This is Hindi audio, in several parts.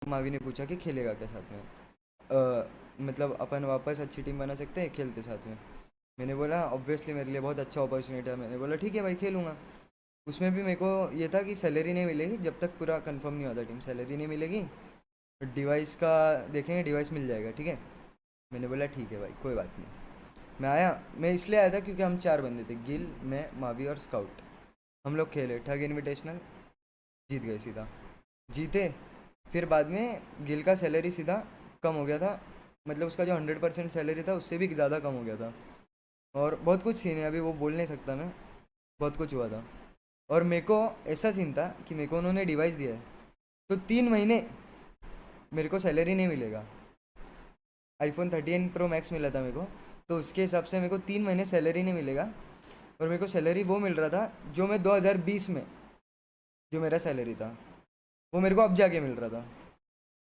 मावी ने पूछा कि खेलेगा क्या साथ में। मतलब अपन वापस अच्छी टीम बना सकते हैं खेलते साथ में। मैंने बोला ऑब्वियसली मेरे लिए बहुत अच्छा अपॉर्चुनिटी है, मैंने बोला ठीक है भाई खेलूँगा। उसमें भी मेरे को ये था कि सैलरी नहीं मिलेगी जब तक पूरा कंफर्म नहीं होता, टीम सैलरी नहीं मिलेगी। डिवाइस का देखेंगे, डिवाइस मिल जाएगा ठीक है। मैंने बोला ठीक है भाई कोई बात नहीं। मैं आया, मैं इसलिए आया था क्योंकि हम 4 बंदे थे, गिल, मैं, मावी और स्काउट। हम लोग खेले ठग इनविटेशनल, जीत गए सीधा, जीते। फिर बाद में गिल का सैलरी सीधा कम हो गया था, मतलब उसका जो 100% सैलरी था उससे भी ज़्यादा कम हो गया था। और बहुत कुछ सीन है, अभी वो बोल नहीं सकता मैं, बहुत कुछ हुआ था। और मेरे को ऐसा सीन था कि मेरे को उन्होंने डिवाइस दिया है, तो 3 महीने मेरे को सैलरी नहीं मिलेगा। iPhone 13 Pro Max मिला था मेरे को, तो उसके हिसाब से मेरे को 3 महीने सैलरी नहीं मिलेगा। और मेरे को सैलरी वो मिल रहा था जो मैं 2020 में, जो मेरा सैलरी था वो मेरे को अब जाके मिल रहा था।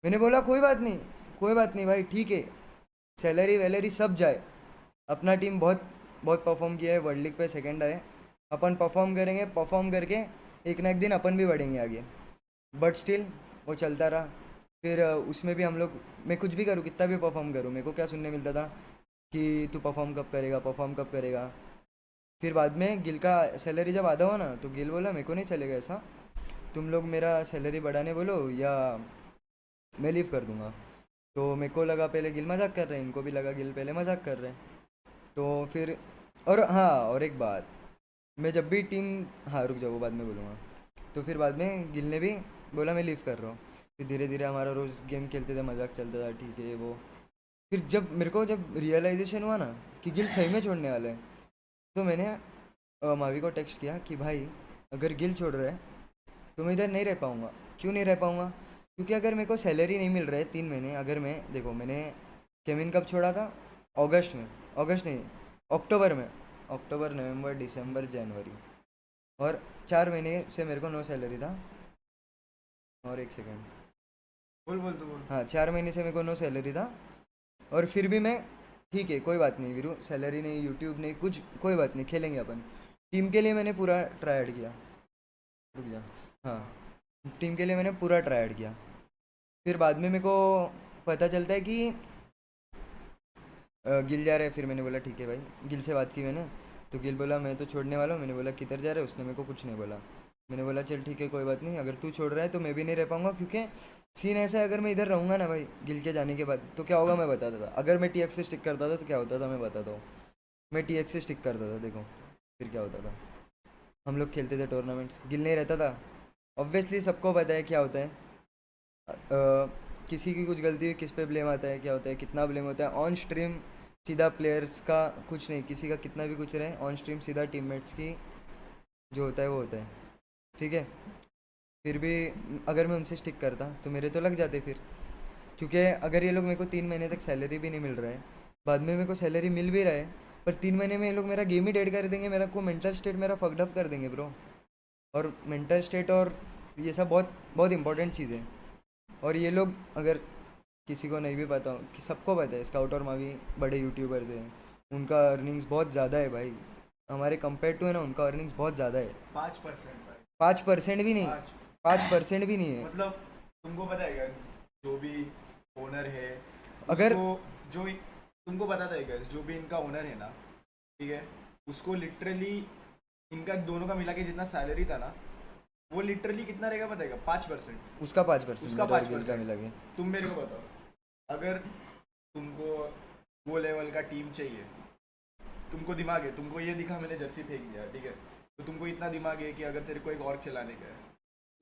मैंने बोला कोई बात नहीं, कोई बात नहीं भाई ठीक है, सैलरी वैलरी सब जाए, अपना टीम बहुत बहुत परफॉर्म किया है, वर्ल्ड लीग पे सेकंड आए, अपन परफॉर्म करेंगे, परफॉर्म करके एक ना एक दिन अपन भी बढ़ेंगे आगे। बट स्टिल वो चलता रहा। फिर उसमें भी हम लोग, मैं कुछ भी करूँ कितना भी परफॉर्म करूँ, मेरे को क्या सुनने मिलता था कि तू परफॉर्म कब करेगा, परफॉर्म कब करेगा। फिर बाद में गिल का सैलरी जब आधा हुआ ना, तो गिल बोला मेरे को नहीं चलेगा ऐसा, तुम लोग मेरा सैलरी बढ़ाने बोलो या मैं लीव कर दूंगा। तो मेरे को लगा पहले गिल मजाक कर रहे हैं, इनको भी लगा गिल पहले मजाक कर रहे हैं। तो फिर, और हाँ और एक बात, मैं जब भी टीम, हाँ रुक जाओ वो बाद में बोलूँगा। तो फिर बाद में गिल ने भी बोला मैं लीव कर रहा हूँ। फिर धीरे धीरे हमारा रोज़ गेम खेलते थे, मजाक चलता था ठीक है वो। फिर जब मेरे को जब रियलाइजेशन हुआ ना कि गिल सही में छोड़ने वाला है, तो मैंने मावी को टेक्स्ट किया कि भाई अगर गिल छोड़ रहा है तो मैं इधर नहीं रह पाऊँगा। क्यों नहीं रह पाऊँगा? क्योंकि अगर मेरे को सैलरी नहीं मिल रहा है 3 महीने, अगर मैं देखो मैंने केविन कब छोड़ा था, अगस्त में, अगस्त नहीं, अक्टूबर में, अक्टूबर नवंबर दिसंबर जनवरी, और 4 महीने से मेरे को नो सैलरी था। और एक सेकेंड, बोल बोल तू बोल। हाँ 4 महीने से मेरे को नो सैलरी था। और फिर भी मैं, ठीक है कोई बात नहीं वीरू, सैलरी नहीं, यूट्यूब नहीं कुछ, कोई बात नहीं खेलेंगे अपन। टीम के लिए मैंने पूरा ट्राई हार्ड किया। रुक जा, हाँ टीम के लिए मैंने पूरा ट्राई हार्ड किया। फिर बाद में मेरे को पता चलता है कि गिल जा रहा है। फिर मैंने बोला ठीक है भाई, गिल से बात की मैंने, तो गिल बोला मैं तो छोड़ने वाला हूँ। मैंने बोला किधर जा रहा है, उसने मेरे को कुछ नहीं बोला। मैंने बोला चल ठीक है कोई बात नहीं, अगर तू छोड़ रहा है तो मैं भी नहीं रह पाऊंगा, क्योंकि सीन ऐसा है अगर मैं इधर रहूँगा ना भाई गिल के जाने के बाद तो क्या होगा मैं बताता था। अगर मैं TX से स्टिक करता था तो क्या होता था मैं बताता हूँ। मैं TX से स्टिक करता था, देखो फिर क्या होता था। हम लोग खेलते थे टूर्नामेंट्स, गिल नहीं रहता था। ऑब्वियसली सबको पता है क्या होता है, किसी की कुछ गलती हुई किस पे ब्लेम आता है, क्या होता है, कितना ब्लेम होता है ऑन स्ट्रीम। सीधा प्लेयर्स का कुछ नहीं, किसी का कितना भी कुछ रहे ऑन स्ट्रीम सीधा टीममेट्स की जो होता है वो होता है, ठीक है। फिर भी अगर मैं उनसे स्टिक करता तो मेरे तो लग जाते फिर, क्योंकि अगर ये लोग मेरे को 3 महीने तक सैलरी भी नहीं मिल रहा है, बाद में मेरे को सैलरी मिल भी रहा है, पर 3 महीने में ये लोग मेरा गेम ही डेड कर देंगे, मेरा को मेंटल स्टेट मेरा फकडअप कर देंगे ब्रो। और मेंटल स्टेट और ये सब बहुत बहुत इंपॉर्टेंट चीज़ है। और ये लोग अगर किसी को नहीं भी पता हो, कि सबको पता है स्काउट और मावी बड़े यूट्यूबर्स हैं, उनका अर्निंग्स बहुत ज़्यादा है भाई, हमारे कंपेयर टू है ना, उनका अर्निंग्स बहुत ज़्यादा है। 5% भाई। 5% भी नहीं, पाँच। 5% भी नहीं है। मतलब तुमको पता है क्या, जो भी ओनर है अगर, उसको, जो तुमको पता था क्या, जो भी इनका ओनर है ना, ठीक है, उसको लिटरली इनका दोनों का मिला के जितना सैलरी था ना, वो लिटरली कितना रहेगा पता है क्या, 5%। उसका 5%, उसका मेरा और पाँच गिल का परसेंट मिला के। तुम मेरे को बताओ, अगर तुमको वो लेवल का टीम चाहिए, तुमको दिमाग है, तुमको ये दिखा मैंने जर्सी फेंक दिया, ठीक है, तो तुमको इतना दिमाग है कि अगर तेरे को एक और खिलाने का है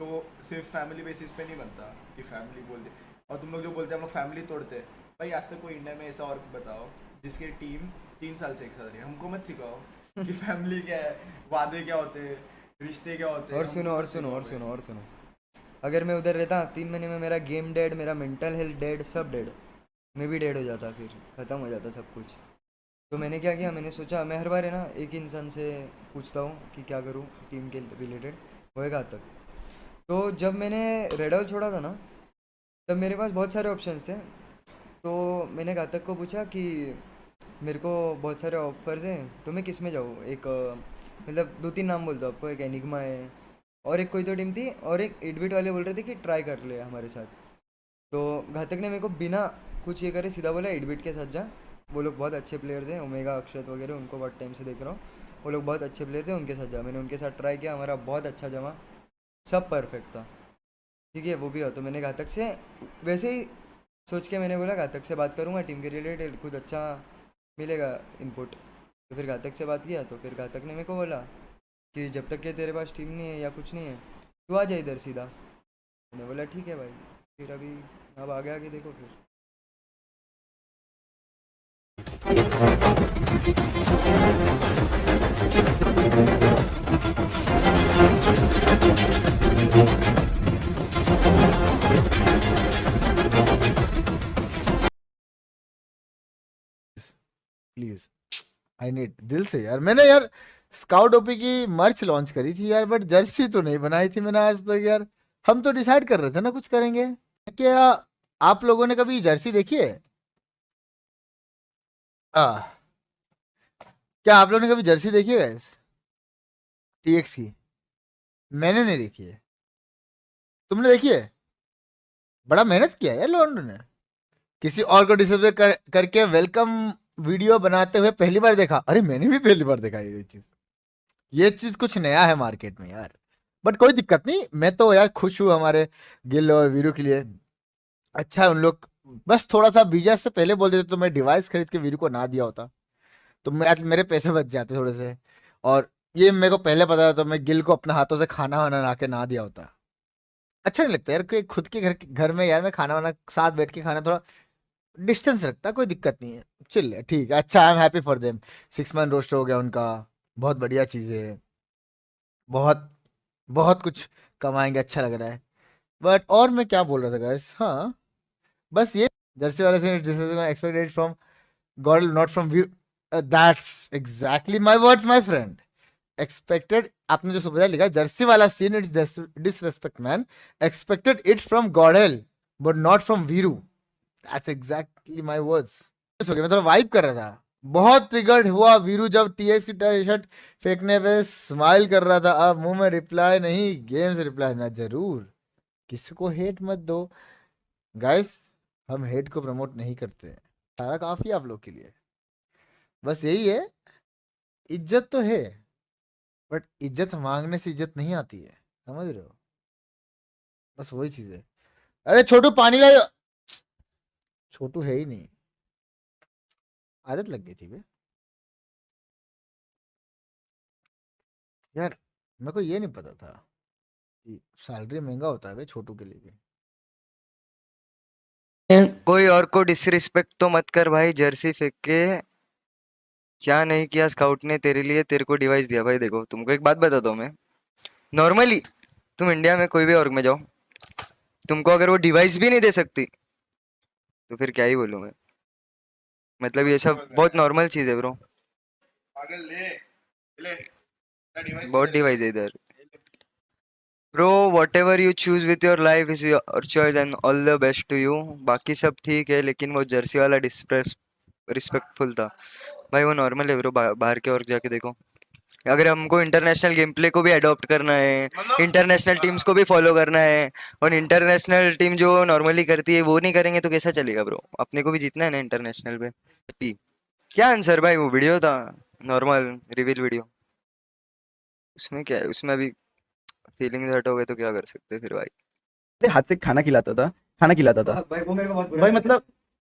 तो वो सिर्फ फैमिली बेसिस पे नहीं बनता कि फैमिली बोल दे। और तुम लोग जो बोलते हैं हम लोग फैमिली तोड़ते हैं, भाई आज तक कोई इंडिया में ऐसा और बताओ जिसकी टीम 3 साल से एक साथ रही है। हमको मत सिखाओ कि फैमिली क्या है, वादे क्या होते हैं, रिश्ते क्या होते हैं, और सुनो हमको और मत सुनो सिखाओ और भाई। सुनो और सुनो, अगर मैं उधर रहता 3 महीने में मेरा गेम डेड, मेरा मेंटल हेल्थ डेड, सब डेड, मैं भी डेड हो जाता, फिर ख़त्म हो जाता सब कुछ। तो मैंने क्या किया, मैंने सोचा मैं हर बार है ना एक ही इंसान से पूछता हूँ कि क्या करूँ टीम के रिलेटेड, होएगा आज तक। तो जब मैंने रेड ऑल छोड़ा था ना, तब मेरे पास बहुत सारे ऑप्शंस थे। तो मैंने घातक को पूछा कि मेरे को बहुत सारे ऑफर्स हैं तो मैं किस में जाऊँ, एक मतलब 2-3 नाम बोलता हूँ आपको, एक एनिग्मा है और एक कोई तो टीम थी, और एक 8 बिट वाले बोल रहे थे कि ट्राई कर ले हमारे साथ। तो घातक ने मेरे को बिना कुछ ये करे सीधा बोला 8 बिट के साथ जा, वो लोग बहुत अच्छे प्लेयर थे, ओमेगा अक्षत वगैरह, उनको बहुत टाइम से देख रहा हूँ, वो लोग बहुत अच्छे प्लेयर थे, उनके साथ जा। मैंने उनके साथ ट्राई किया, हमारा बहुत अच्छा जमा, सब परफेक्ट था। ठीक है, वो भी हो तो मैंने घातक से वैसे ही सोच के मैंने बोला घातक से बात करूँगा टीम के रिलेटेड, कुछ अच्छा मिलेगा इनपुट। तो फिर घातक से बात किया, तो फिर घातक ने मेरे को बोला कि जब तक कि तेरे पास टीम नहीं है या कुछ नहीं है, तू आ जा इधर सीधा। मैंने बोला ठीक है भाई। फिर अभी अब आगे आगे देखो फिर। प्लीज, आई नीड दिल से यार। मैंने यार स्काउट ओपी की मर्च लॉन्च करी थी यार, बट जर्सी तो नहीं बनाई थी मैंने आज तक यार। हम तो डिसाइड कर रहे थे ना कुछ करेंगे। क्या आप लोगों ने कभी जर्सी देखी है? आ, क्या आप लोगों ने कभी जर्सी देखी है guys? टीएक्स की मैंने नहीं देखी है। तुमने देखी है? बड़ा मेहनत किया है यार लोगों ने। किसी और को डिसरिस्पेक्ट करके वेलकम वीडियो बनाते हुए पहली बार देखा। अरे मैंने भी पहली बार देखा ये चीज कुछ नया है मार्केट में यार। बट कोई दिक्कत नहीं, मैं तो यार खुश हूँ हमारे गिल और वीरू के लिए। अच्छा है उन लोग बस थोड़ा सा बीजा से पहले बोल देते तो मैं डिवाइस खरीद के वीरू को ना दिया होता, तो मेरे पैसे बच जाते थोड़े से। और ये मेरे को पहले पता था तो मैं गिल को अपने हाथों से खाना वाना ला के ना दिया होता। अच्छा नहीं लगता यार कि खुद के घर में यार मैं खाना वाना साथ बैठ के खाना, थोड़ा डिस्टेंस रखता, कोई दिक्कत नहीं है, चिल है, ठीक है। अच्छा, I am happy for them. 6 month roast हो गया उनका, बहुत बढ़िया चीज़ है। बहुत बहुत कुछ कमाएंगे, अच्छा लग रहा है। बट और मैं क्या बोल रहा था गाइस, हाँ बस ये जर्सी वाले से expected from God not from Viru. That's exactly my words my friend. Expected, आपने जो सुबह लिखा जर्सी वाला scene it's disrespect man, expected it from God but not from Viru. That's exactly my words. मैं थोड़ा वाइब कर रहा था, बहुत ट्रिगर्ड हुआ वीरू जब टीएक्स की टी शर्ट फेंकने पे स्माइल कर रहा था। अब मुंह में रिप्लाई नहीं, गेम से रिप्लाई ना जरूर। किसी को हेट मत दो गाइस, हम हेट को प्रमोट नहीं करते हैं, सारा काफी है आप लोग के लिए। बस यही है, इज्जत तो है बट इज्जत मांगने से इज्जत नहीं आती है, समझ रहे हो? बस वही चीज है। अरे छोटू पानी लाओ। छोटू है ही नहीं, आदत लग गई थी बे यार। मेरे को ये नहीं पता था कि सैलरी महंगा होता है बे छोटू के लिए भी। कोई और को डिसरिस्पेक्ट तो मत कर भाई, जर्सी फेंक के। क्या नहीं किया स्काउट ने तेरे लिए, तेरे को डिवाइस दिया भाई। देखो तुमको एक बात बताता हूँ मैं, नॉर्मली तुम इंडिया में कोई भी ऑर्ग में जाओ, तुमको अगर वो डिवाइस भी नहीं दे सकती तो फिर क्या ही बोलूँ मैं। मतलब ये सब बहुत नॉर्मल चीज़ है ब्रो। पागल ले ले डिवाइस बहुत डिवाइस है इधर bro. Whatever you choose with your life is your choice and all the best to you. बाकी सब ठीक है, लेकिन वो जर्सी वाला डिस्प्रेस रिस्पेक्टफुल था भाई, वो नॉर्मल है ब्रो। बाहर के और जाके देखो, अगर हमको इंटरनेशनल गेम प्ले को भी अडॉप्ट करना है, इंटरनेशनल टीम्स को भी फॉलो करना है, और इंटरनेशनल टीम जो नॉर्मली करती है वो नहीं करेंगे तो कैसा चलेगा ब्रो? अपने को भी जीतना है ना इंटरनेशनल पे। क्या आंसर भाई, वो वीडियो था नॉर्मल रिवील वीडियो, उसमें क्या है? उसमें अभी फीलिंग्स हर्ट हो गए तो क्या कर सकते हैं फिर भाई। मेरे हाथ से खाना खिलाता था, खाना खिलाता था भाई वो मेरे को बहुत बुरा भाई।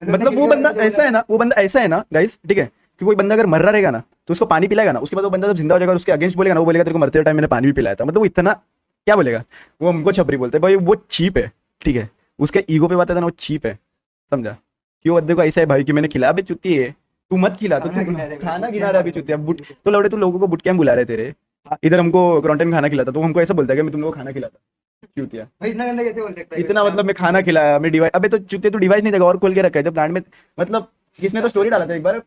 मतलब वो बंदा ऐसा है ना, वो बंदा ऐसा है ना गाइस, ठीक है, कि कोई बंदा अगर मर रहा रहेगा ना तो उसको पानी पिलाएगा ना, उसके बाद वो बंदा जब जिंदा हो जाएगा और उसके अगेंस्ट बोलेगा ना, वो बोलेगा तेरे को मरते टाइम मैंने पानी भी पिलाया था। मतलब वो इतना क्या बोलेगा, वो हमको छपरी बोलते हैं भाई, वो चीप है, ठीक है। उसके ईगो पे बात है ना, वो चीप है, समझा? कि वो बंदे को ऐसा है भाई कि मैंने खिलाया, अबे चुती है तू मत खिला, तो तू खाना खिला रहा है अभी चुती है बुट तो लौड़े, तू लोगों को बुट कैंप बुला रहे तेरे, इधर हमको क्वारंटाइन खाना खिलाता, तो हमको ऐसा बोलता है कि मैं तुम लोगों को खाना खिलाता, चूतिया भाई इतना गंदा कैसे बोल सकता है? इतना। मतलब मैं खाना खिलाया, मैं डिवाइस, अबे तो चुते, तू डिवाइस नहीं देगा और खोल के रखा है जब गांड में। मतलब किसने तो स्टोरी डाला था एक बार,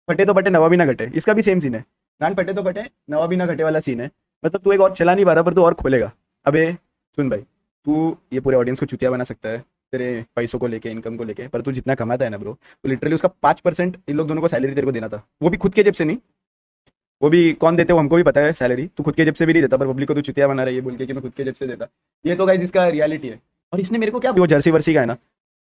फटे तो फटे नवा भी ना घटे, इसका भी सेम सीन है, गांड फटे तो फटे नवा भी ना घटे वाला सीन है। मतलब तू एक और चला नहीं पा रहा पर तू और खोलेगा। अबे सुन भाई, तू ये पूरे ऑडियंस को चुतिया बना सकता है तेरे पैसों को लेके, इनकम को लेके, पर तू जितना कमाता है ना ब्रो, तो लिटरली उसका 5% इन लोग दोनों को सैलरी तेरे को देना था, वो भी खुद के जेब से नहीं। वो भी कौन देते हो हमको भी पता है, सैलरी तू खुद के जेब से भी नहीं देता, पर पब्लिक को तू चुतिया बना रहा है ये बोल के कि मैं खुद के जेब से देता। ये तो गाइस इसका रियलिटी है। और इसने मेरे को क्या, वो जर्सी वर्सी का है ना,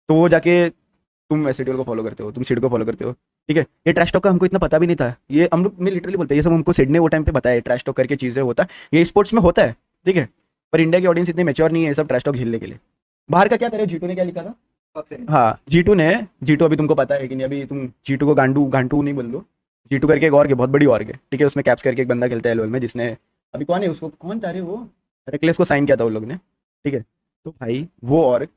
तो वो जाके तुम एससीडीएल को फॉलो करते हो, तुम सीड को फॉलो करते हो, ठीक है। ये ट्रैश टॉक का हमको इतना पता भी नहीं था, ये हम लोग मैं लिटरली बोलते हैं, ये सब हमको सिडनी वो टाइम पे बताया, ट्रैश टॉक करके चीज़ें होता है, ये स्पोर्ट्स में होता है, ठीक है। पर इंडिया की ऑडियंस इतनी मेच्योर नहीं है ये सब ट्रैश टॉक झेलने के लिए। बाहर का क्या करे, जीटू ने क्या लिखा था, हाँ जीटू अभी तुमको पता है कि नहीं, अभी तुम जीटू को गांडू घांटू नहीं बोल दो, जीटू करके एक ऑर्ग है, बहुत बड़ी ऑर्ग है, ठीक है। उसमें कैप्स करके एक बंदा खेलता है एलओएल में, जिसने अभी कौन है उसको, कौन था रे वो, रेकलेस को साइन किया था उन लोग ने, ठीक है। तो भाई वो ऑर्ग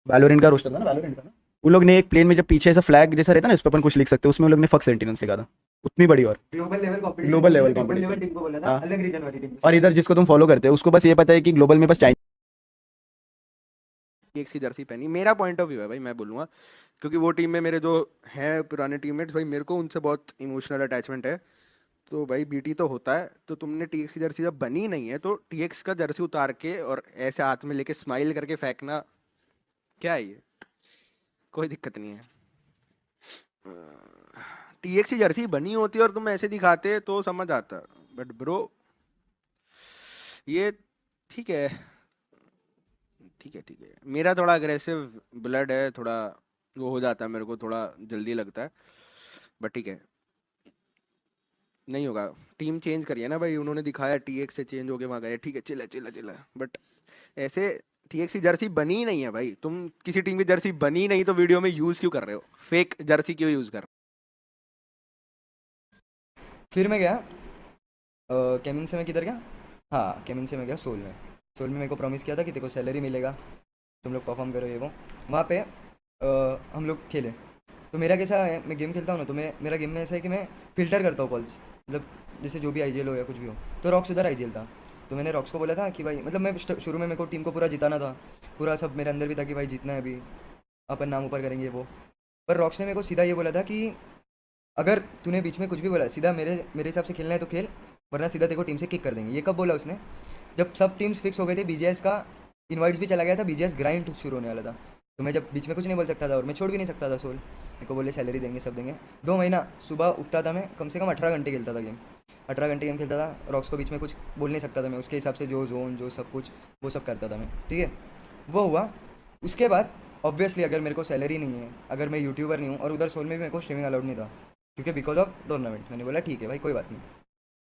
वैलोरेंट का रोस्टर था ना, वैलोरेंट का ना, उन लोग ने एक प्लेन में जब पीछे ऐसा फ्लैग जैसा रहता है ना, इस पर अपन कुछ लिख सकते हैं, उसमें उन लोग ने फक सेंटिनेल्स लिखा था, उतनी बड़ी और global level competition, global level team competition. को बोला था, हाँ। अलग रीजन वाली टीम। और इधर जिसको तुम फॉलो करते हो उसको बस ये पता है कि ग्लोबल में बस चाइना टीएक्स की जर्सी पहनी। मेरा पॉइंट ऑफ व्यू है भाई, मैं बोलूँगा, क्योंकि वो टीम में मेरे जो हैं पुराने टीममेट्स, भाई मेरे को उनसे बहुत इमोशनल अटैचमेंट है। तो भाई बीटी तो होता है, तो तुमने टीएक्स की जर्सी जब बनी नहीं है तो टीएक्स का जर्सी उतार के और ऐसे हाथ में लेके स्माइल करके फेंकना, क्या है ये, कोई दिक्कत नहीं है। टीएक्स की जर्सी बनी होती और तुम ऐसे दिखाते तो समझ आता, बट ब्रो ये ठीक है, ठीक है, ठीक है। मेरा थोड़ा अग्रेसिव ब्लड है, थोड़ा वो हो जाता है, मेरे को थोड़ा जल्दी लगता है, बट ठीक है, नहीं होगा। टीम चेंज करिए ना भाई, उन्होंने दिखाया टीएक्स से चेंज होके वहां गए, ठीक है, चिल्ला चिल्ला चिल्ला, बट ऐसे टीएक्स की जर्सी बनी ही नहीं है भाई। तुम किसी टीम की जर्सी बनी नहीं तो वीडियो में यूज क्यों कर रहे हो, फेक जर्सी क्यों यूज कर रहे फिर मैं गया केमिन से मैं किधर गया, हाँ केमिन से मैं गया सोल में। सोल में मेरे को प्रॉमिस किया था कि तेरे को सैलरी मिलेगा, तुम लोग परफॉर्म करो ये वो। वहाँ पे हम लोग खेले। तो मेरा कैसा है, मैं गेम खेलता हूँ ना, तो मेरा गेम में ऐसा है कि मैं फ़िल्टर करता हूँ कॉल्स, मतलब जैसे जो भी आईजीएल हो या कुछ भी हो। तो रॉक्स उधर आईजीएल था, तो मैंने रॉक्स को बोला था कि भाई, मतलब मैं शुरू में मेरे को टीम को पूरा जिताना था, पूरा सब मेरे अंदर भी था कि भाई जीतना है, अभी अपन नाम ऊपर करेंगे वो। पर रॉक्स ने मेरे को सीधा ये बोला था कि अगर तूने बीच में कुछ भी बोला, सीधा मेरे मेरे हिसाब से खेलना है तो खेल, वरना सीधा तेरे को टीम से किक कर देंगे। ये कब बोला उसने, जब सब टीम्स फिक्स हो गए थे, बीजीएस का इनवाइट्स भी चला गया था, बीजीएस ग्राइंड शुरू होने वाला था। तो मैं जब बीच में कुछ नहीं बोल सकता था और मैं छोड़ भी नहीं सकता था सोल। मेरे को बोले सैलरी देंगे, सब देंगे। 2 महीना सुबह उठता था मैं, कम से कम 18 घंटे खेलता था गेम, 18 घंटे गेम खेलता था। रॉक्स को बीच में कुछ बोल नहीं सकता था मैं, उसके हिसाब से जो जोन जो सब कुछ वो सब करता था मैं, ठीक है। वो हुआ। उसके बाद ऑब्वियसली अगर मेरे को सैलरी नहीं है, अगर मैं यूट्यूबर नहीं हूँ, और उधर सोल में भी मेरे को स्ट्रीमिंग अलाउड नहीं था, क्योंकि बिकॉज ऑफ टूर्नामेंट। मैंने बोला ठीक है भाई कोई बात नहीं,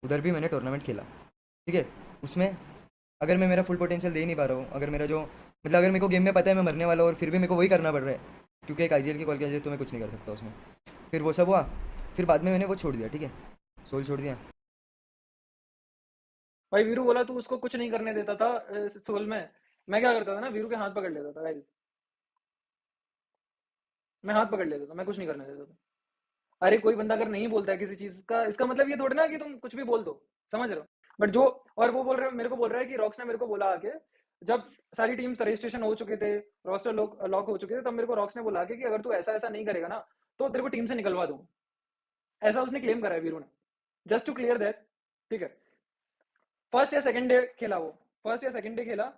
उधर भी मैंने टूर्नामेंट खेला, ठीक है। उसमें अगर मैं मेरा फुल पोटेंशियल दे नहीं पा रहा हूँ, अगर मेरा जो मतलब अगर मेरे को गेम में पता है मैं मरने वाला हूँ और फिर भी मेरे को वही करना पड़ रहा है, क्योंकि एक आईजीएल की कॉल की वजह से तो मैं कुछ नहीं कर सकता उसमें। फिर वो सब हुआ, फिर बाद में मैंने वो छोड़ दिया, ठीक है, सोल छोड़ दिया। भाई वीरू बोला तू उसको कुछ नहीं करने देता था सोल में। मैं क्या करता था ना, वीरू के हाथ पकड़ लेता था गाइस, मैं हाथ पकड़ लेता था, मैं कुछ नहीं करने देता था। अरे कोई बंदा अगर नहीं बोलता है किसी चीज का, इसका मतलब ये थोड़ी ना कि तुम कुछ भी बोल दो, समझ रहे हो। बट जो, और वो बोल रहे मेरे को बोल रहा है कि रॉक्स ने मेरे को बोला आके, जब सारी टीम्स रजिस्ट्रेशन हो चुके थे, रोस्टर लॉक हो चुके थे, तब मेरे को रॉक्स ने बोला आके कि अगर तू ऐसा ऐसा नहीं करेगा ना तो तेरे को टीम से निकलवा दूँ, ऐसा उसने क्लेम करा है वीरू ने, जस्ट टू क्लियर दैट, ठीक है। फर्स्ट या सेकंड डे खेला वो, फर्स्ट या सेकंड डे खेला,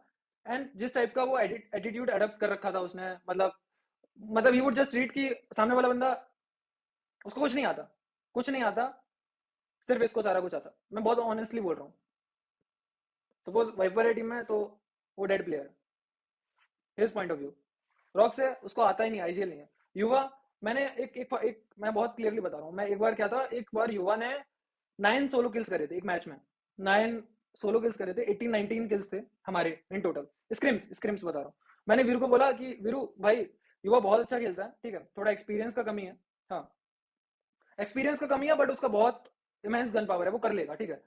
एंड जिस टाइप का वो एटीट्यूड अडॉप्ट कर रखा था उसने, मतलब ही वुड जस्ट रीड कि सामने वाला बंदा, उसको कुछ नहीं आता, कुछ नहीं आता, सिर्फ इसको सारा कुछ आता। मैं बहुत ऑनेस्टली बोल रहा हूँ। सपोज वाइपर है टीम में तो वो dead player, his point of view. Rock से उसको आता ही नहीं, आईजीएल नहीं है। युवा, मैंने एक मैं बहुत क्लियरली बता रहा हूँ, मैं एक बार क्या था, एक बार युवा ने 9 सोलो किल्स करे थे एक मैच में, 9 सोलो किल्स करे थे, 18-19 किल्स थे हमारे इन टोटल, स्क्रिम्स बता रहा हूँ। मैंने वीरू को बोला कि वीरू भाई युवा बहुत अच्छा खेलता है, ठीक है, थोड़ा एक्सपीरियंस का कमी है, हाँ एक्सपीरियंस का कमी है, बट उसका बहुत इमेंस गन पावर है, वो कर लेगा, ठीक है।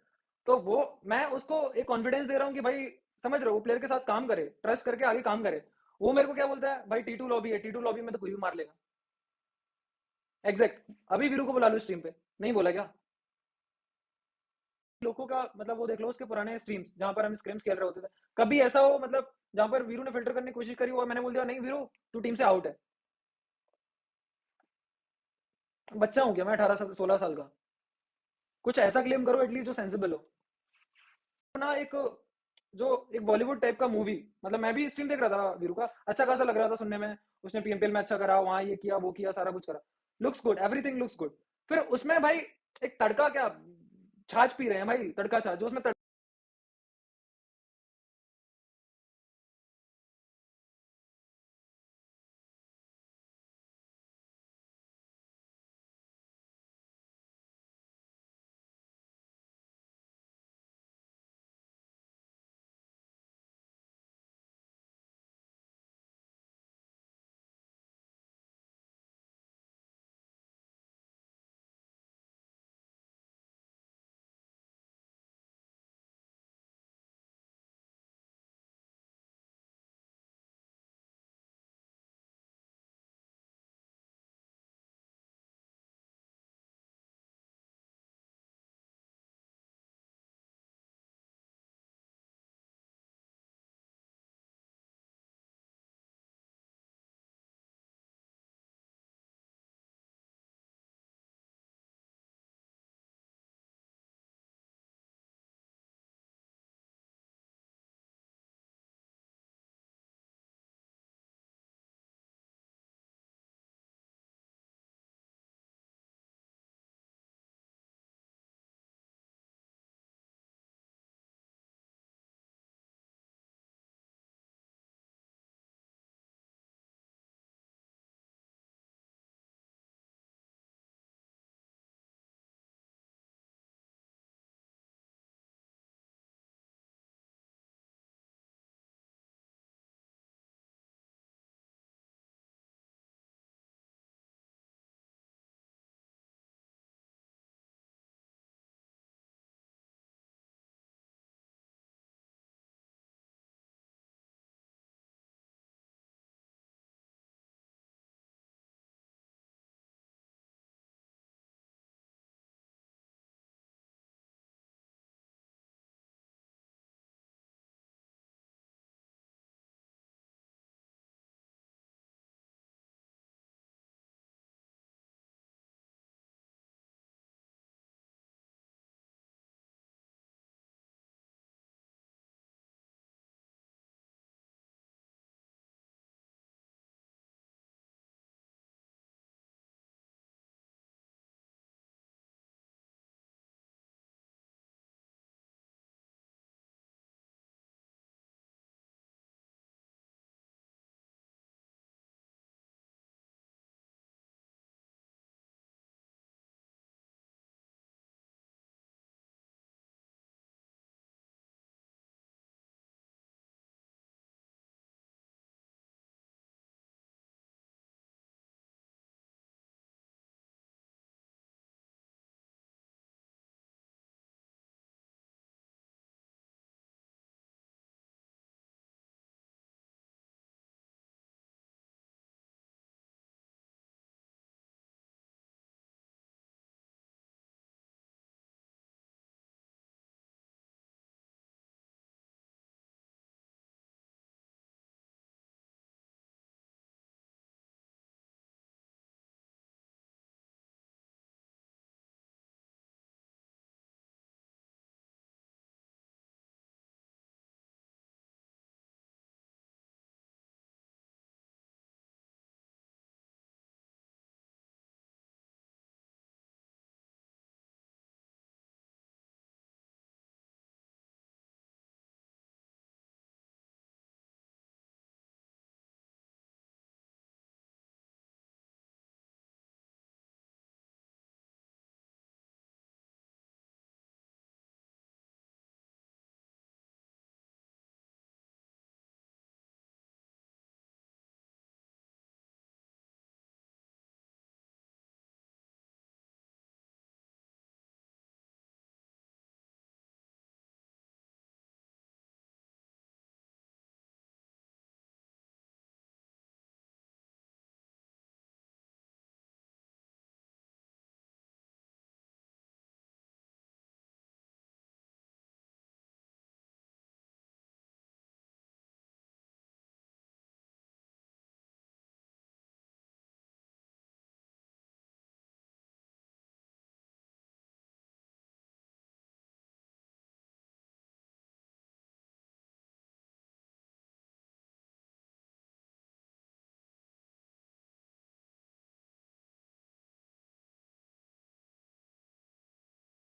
तो वो मैं उसको एक कॉन्फिडेंस दे रहा हूँ कि भाई समझ रहे हो, वो प्लेयर के साथ काम करे, ट्रस्ट करके आगे काम करे। वो मेरे को क्या बोलता है, भाई T2 लॉबी है, T2 लॉबी में तो कोई भी मार लेगा। एग्जैक्ट, अभी वीरू को बुला लो स्ट्रीम पे, नहीं बोला क्या लोगों का, मतलब वो देख लो उसके पुराने स्ट्रीम्स जहां पर हम स्क्रिम्स खेल रहे होते थे, कभी ऐसा हो मतलब जहां पर वीरू ने फिल्टर करने की कोशिश करी हो और मैंने बोल दिया नहीं वीरू तू टीम से आउट है। बच्चा हूं क्या मैं, 16 साल का, कुछ ऐसा क्लेम करो एटलीस्ट जो सेंसिबल हो ना। एक जो एक बॉलीवुड टाइप का मूवी, मतलब मैं भी स्ट्रीम देख रहा था वीरू का, अच्छा खासा लग रहा था सुनने में, उसने पीएमपीएल में अच्छा करा, वहां ये किया वो किया, सारा कुछ करा, looks good, everything looks good. फिर उसमें भाई एक तड़का क्या छाछ पी रहे हैं भाई, तड़का छाछ जो उसमें